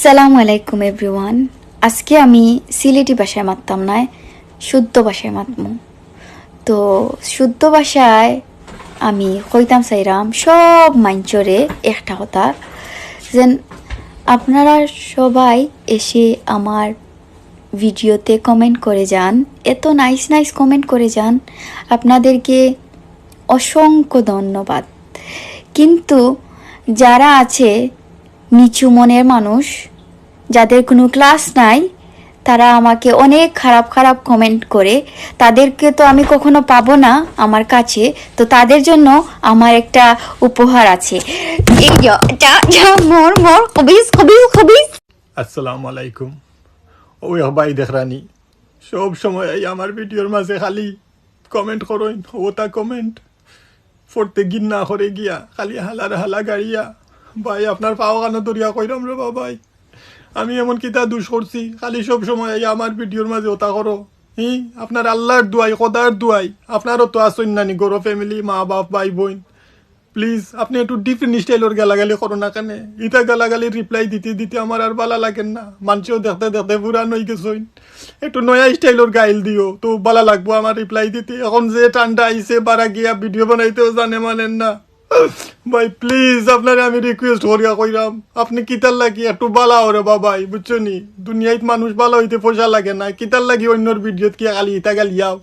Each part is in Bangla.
আসসালামু আলাইকুম এভরিওয়ান। আজকে আমি সিলেটি ভাষায় মাততাম না, শুদ্ধ ভাষায় মাতমু। তো শুদ্ধ ভাষায় আমি কইতাম চাইরাম সব মাঞ্চরে একটা কথা, যেন আপনারা সবাই এসে আমার ভিডিওতে কমেন্ট করে যান, এত নাইস নাইস কমেন্ট করে যান, আপনাদেরকে অসংখ্য ধন্যবাদ। কিন্তু যারা আছে নিচু মনের মানুষ, যাদের কোনো ক্লাস নাই, তারা আমাকে অনেক খারাপ খারাপ কমেন্ট করে, তাদেরকে তো আমি কখনো পাবো না আমার কাছে। তো তাদের জন্য আমার একটা উপহার আছে। এই যা মোর মোর খবিস খবিস খবিস। আসসালামু আলাইকুম। ওই ভাই দেখরানি সব সময় এই আমার ভিডিওর মাঝে খালি কমেন্ট করেন, ওটা কমেন্ট পড়তে গিন না করে গিয়া খালি হালার হালা গাড়িয়া। ভাই আপনার পাওয়া কানো দরিয়া কইরাম রে ভাই, আমি এমন কিতা দুষ করছি খালি সব সময় এই আমার ভিডিওর মাঝে ওটা করো? আপনার আল্লাহর দুয়াই, খোদার দুয়াই, আপনারও তো আসুন নানি গরো ফ্যামিলি, মা বাপ ভাই বোন, প্লিজ আপনি একটু ডিফারেন্ট স্টাইলের গালাগালি করো না কেন? ইটা গালাগালি রিপ্লাই দিতে দিতে আমার আর ভালো লাগেন না, মানুষও দেখতে দেখতে পুরান হয়ে গেছইন। একটু নয়া স্টাইলের গাইল দিও তো ভালো লাগবো আমার রিপ্লাই দিতে। এখন যে ঠান্ডা আইসে বারা গিয়া ভিডিও বানাইতেও জানে মানেন না ভাই, প্লিজ আপনারে আমি রিকোয়েস্ট করিয়া কইরাম, আপনি কিতার লাগি একটু বালা ওরে বাবাই, বুঝছো নি? দুনিয়ায় মানুষ ভালো হইতে পয়সা লাগে না, কিতার লাগি অন্যর ভিডিওত কি খালি ইটা গালিয়াও।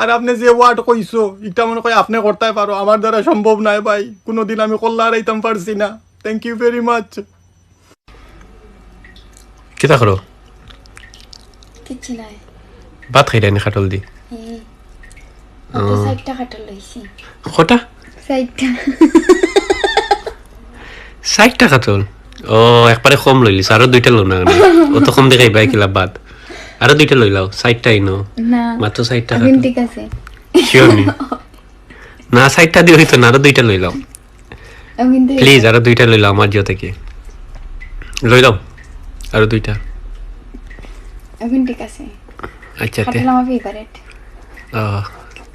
আর আপনি যে ওয়ার্ড কইছো এটা মনে হয় আপনি করতে পারো, আমার দ্বারা সম্ভব নাই ভাই, কোনোদিন আমি করলে আর আইতাম পারছি না। Thank you very much. কিতা করো? কিচ্ছু নাই, ভাত খাই রানি খাটল দি। তো সাইডটা কাটল লইছি। কটা? সাইডটা 60 টাকা চল। ও একবারে কম লইলিস, আরো 2টা লো না। ও তো কম দেখাই বাই কিলা বাদ, আরো 2টা লইলাও। 60 টাই নো না, মাত্র 60 টাকা। এখন ঠিক আছে। শিওর নি? না 60 টা দিয়ে হইতো না, আরো 2টা লইলাও প্লিজ, আরো 2টা লইলাও আমার জিও থেকে লইলাও, আরো 2টা। এখন ঠিক আছে। আচ্ছা তে কাটল আমার ফেভারিট।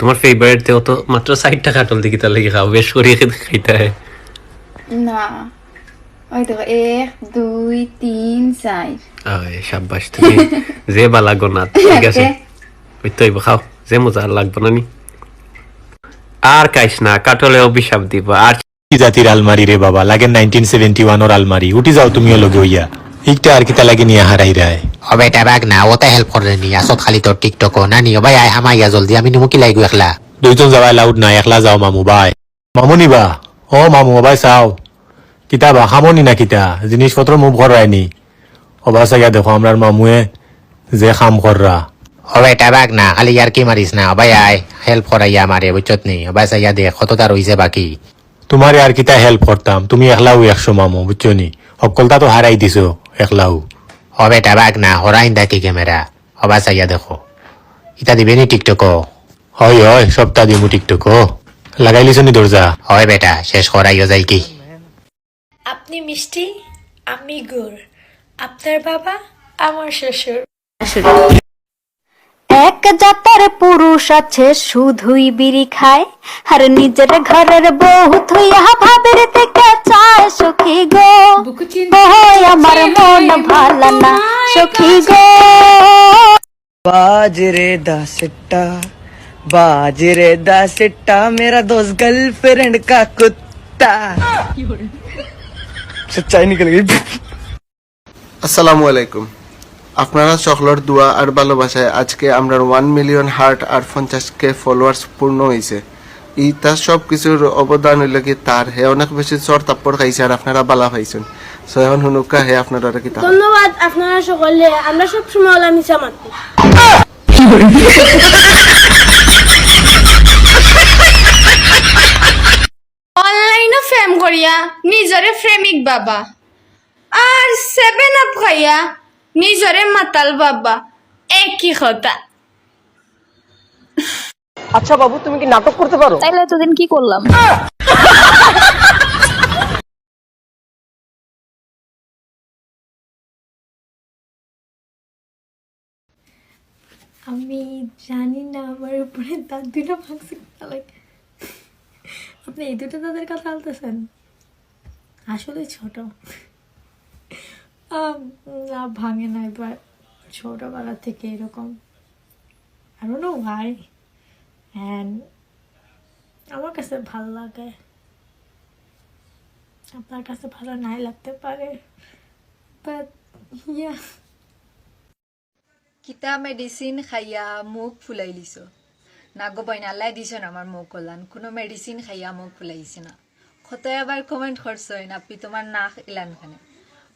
তোমার ফেভারিট তেও তো মাত্র 60 টাকা কাটল দি, কিতা লাগি খাও বেশ করিয়ে খাইতে হয় না, ওই দেখো 1 2 3 4। আয় শাবাশ, তুমি যে বালা গোনা। ঠিক আছে ওই তো খাও, যে মজা লাগবে না নি। আর কাইস না, কাটলে অভিশাপ দিব। আর কি জাতির আলমারি রে বাবা, লাগে 1971 ওর আলমারি। উঠি যাও তুমিও লগে হইয়া, ইকটা আর কিতা লাগে নিয়ে হারাই রায়। ও বেটা বাগ না, ওতে হেল্প করে নি আসত খালি তোর টিকটক না নি। ও ভাই আয় হামাইয়া জলদি, আমি নিমুকি লাগু একলা। দুইজন যাওয়া লাউড না, একলা যাও মামু বাই। মামু নিবা? ও মামু বাই চাও কিতা বা খামনি না কিতা জিনিসপত্র মুভ করায়নি। অবা চাইয়া দেখো আমরার মামুয়ে যে খাম কররা। ও বেটা বাগ না, খালি আর কি মারিস না। ও ভাই আয় হেল্প করাইয়া আমারে, বুঝছত নি? ও ভাই চাইয়া দেখ কতটা রইছে বাকি। তোমারে আর কিতা হেল্প করতাম, তুমি একলাও 100 মামু, বুঝছো নি? অকলতা তো হারাই দিছো একলাও। ও বেটা বাগ না, হরাইন দেখি ক্যামেরা। ও ভাই চাইয়া দেখো, ইটা দিবে নি টিকটক? হয় হয় সপ্তাহ দিমু টিকটক। লাগাইলিছ নি দরজা? হয় বেটা, শেষ করাইও যাই কি। আপনি মিষ্টি, আমি গুড়, আপনার বাবা আমার শ্বশুর। এক জাতের পুরুষ আছে শুধুই বিড়ি খায়, আর নিজের ঘরের বউ থইয়া ভাবের থেকে চায় সখী গো। ওই আমার মন ভালো না সখী গো। बाजरे दा सिट्टा, बाजरे दा सिट्टा, मेरा दोस्त गर्लफ्रेंड का कुत्ता। सच्चाई निकल गई। আসসালামু আলাইকুম। আপনারা সকলের দোয়া আর ভালোবাসায় আজকে আমরা 1 মিলিয়ন হার্ট আর 50K ফলোয়ার্স পূর্ণ হয়েছে। ই তার সব কিছুর অবদান হইল কি তার, হে অনেক বেশি চর তাপ্পর খাইছে আর আপনারা বালা পাইছেন। সো এখন হুনুকা হে আপনারা কি তা ধন্যবাদ আপনারা সকলে, আমরা সব সময় ওলা মিছা মাতি। অনলাইনে ফেম করিয়া নিজরে প্রেমিক বাবা, আর 7 আপ খাইয়া নিজরে মাতাল বাবা, একই কথা। আচ্ছা বাবু, তুমি কি নাটক করতে পারো? তাইলে এতদিন কি করলাম? আমি জানি না আমার উপরে দাঁত 2টা ভাঙছে। আপনি এই 2টা দাঁতের কথা বলতেছেন? আসলে ছোট, না ভাঙে না, এবার ছোটবেলা থেকে এরকম I don't know why and আমার কাছে ভালো লাগে, আপনার কাছে ভালো নাই লাগতে পারে, but yeah. কিতা মেডিসিন খাইয়া মুখ ফুলাই লিছো না গো বইনা আল্লাহ দিছেন আমার মুখ কল্যাণ কোনো মেডিসিন খাইয়া মুখ ফুলাইছে না কত আবার কমেন্ট করছেন আপনি তোমার নাক ইলান খানে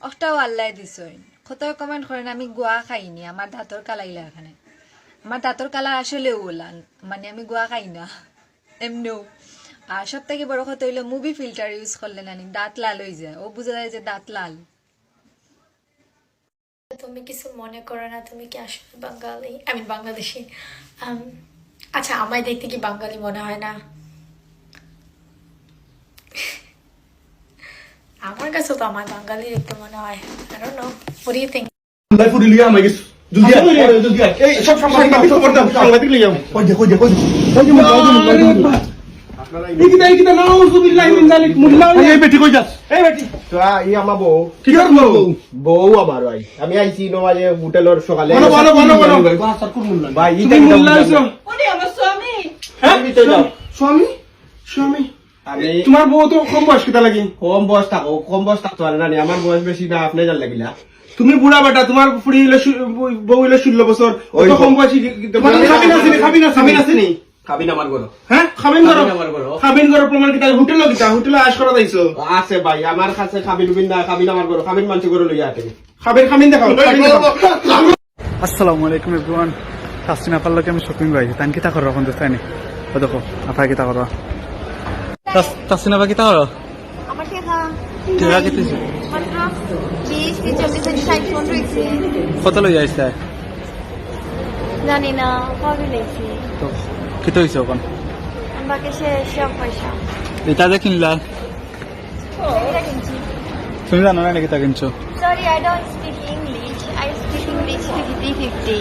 অষ্টাও আল্লাহ দিছেন কত কমেন্ট করেন আমি গোয়া খাইনি আমার দাঁতর কালা ইলা এখানে আমার দাঁতর কালা আসলে ওলান মানে আমি গোয়া খাই না এমনিও আর সব থেকে বড় কথা হইলো মুভি ফিল্টার ইউজ করলে না দাঁত লাল হয়ে যায় ও বোঝা যায় যে দাঁত লাল। তুমি কিছু মনে করো না, তুমি কি আসলে বাঙালি? আমি বাংলাদেশি। আচ্ছা, আমায় দেখতে কি বাঙালি মনে হয় না? আমার কাছে তো আমার বাঙালি দেখতে মনে হয়। I don't know. What do you think? আমি আইছি নমাজে হোটেলের সকালে স্বামী স্বামী তোমার বউ তো কম বয়স কিতা লাগি? কম বয়স থাকো, কম বয়স থাকতে পারে না, আমার বয়স বেশি না, আপনি জান লাগিলা। তুমি বুড়া বেটা, তোমার ফুড়ি হইলো বউ হইলো 16 বছর, তো কম বয়সী খাবিন আসেনি খাবিন আমার ঘর। হ্যাঁ খাবিন ঘর, খাবিন ঘর প্রমাণ কিতা? হোটেল কিতা? হোটেলে আশ করা যাইছো? আছে ভাই আমার কাছে খাবিন বিন না, খাবিন আমার ঘর, খাবিন মানুষ ঘর লইয়া আতে খাবিন দেখাও। আসসালামু আলাইকুম এভরিওয়ান। তাসিনা পাল্লাকে আমি শপিং গাইছি তান কিতা করো এখন দেখতে নি ও দেখো আপা কিতা করো তাসিনা বা কিতা করো আমার টাকা কিরা কিতেছে মাত্র 20 40 60 ফোন রইছে কত লই আইছে জানি না কবে লেছি তো কিতা হইছে ওখান আমাকে সব পয়সা এটা যে কিনলা এটা কিনছি। তুমি জানো না কিতা কিনছো? Sorry I don't speak English, I speak English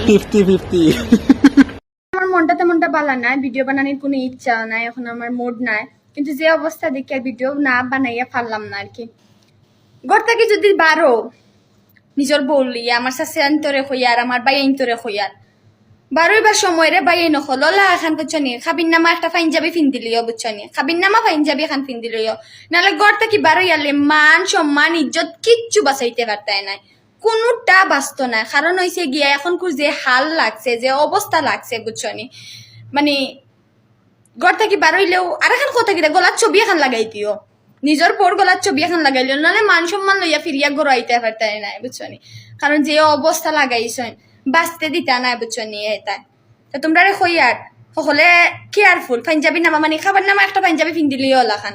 50-50 আমার মনটা তেমনটা ভালো নাই, ভিডিও বানানোর কোনো ইচ্ছা নাই, এখন আমার মুড নাই, কিন্তু যে অবস্থা দেখি আর ভিডিও না বানাইয়া পারলাম না আর কি। ঘর থেকে যদি বারো নিজের বললি আমার সাথে আন্তরে হইয়ার আমার বাই আন্তরে হইয়ার বারোইবার সময় রে বাই নখল লা এখন বুঝছনি খাবিন নামা একটা পাঞ্জাবি ফিন দিলিও বুঝছনি খাবিন নামা পাঞ্জাবি এখন ফিন দিলিও নাহলে ঘর থেকে বারোই আলে মান সম্মান ইজ্জত কিচ্ছু বাঁচাইতে পারতাই নাই, কোনোটা বাঁচত না। কারণ হয়েছে গিয়া এখন যে হাল লাগছে যে অবস্থা লাগছে বুঝছনি, মানে ঘর থেকে বারোইলেও আর এখন কথা কিটা গলার ছবি এখন লাগাই দিও, নিজের পর গলার ছবি এখন লাগাইলেও নাহলে মান সম্মান লইয়া ফিরিয়া গড়াইতে পারতাই নাই বুঝছনি। কারণ যে অবস্থা লাগাইছেন বাঁচতে দিতা নাই বুঝছনি এটা। তো তোমরা রে হইয়ার সকলে কেয়ারফুল, পাঞ্জাবি নামা মানে খাবার নামা একটা পাঞ্জাবি ফিন দিলিও লাখান